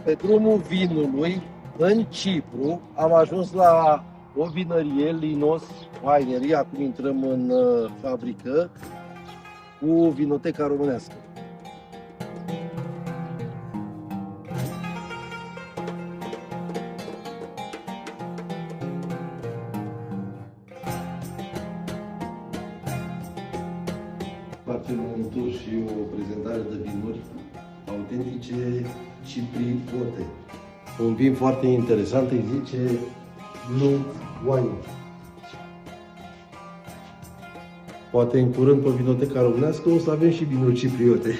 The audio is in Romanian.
Pe drumul vinului, în Cipru, am ajuns la o vinărie, Linos Winery, acum intrăm în fabrică, cu vinoteca românească. Facem un tur și o prezentare de vinuri autentice cipriote. Un vin foarte interesant, îi zice Blue Wine. Poate în curând pe vinoteca românească o să avem și vinuri cipriote.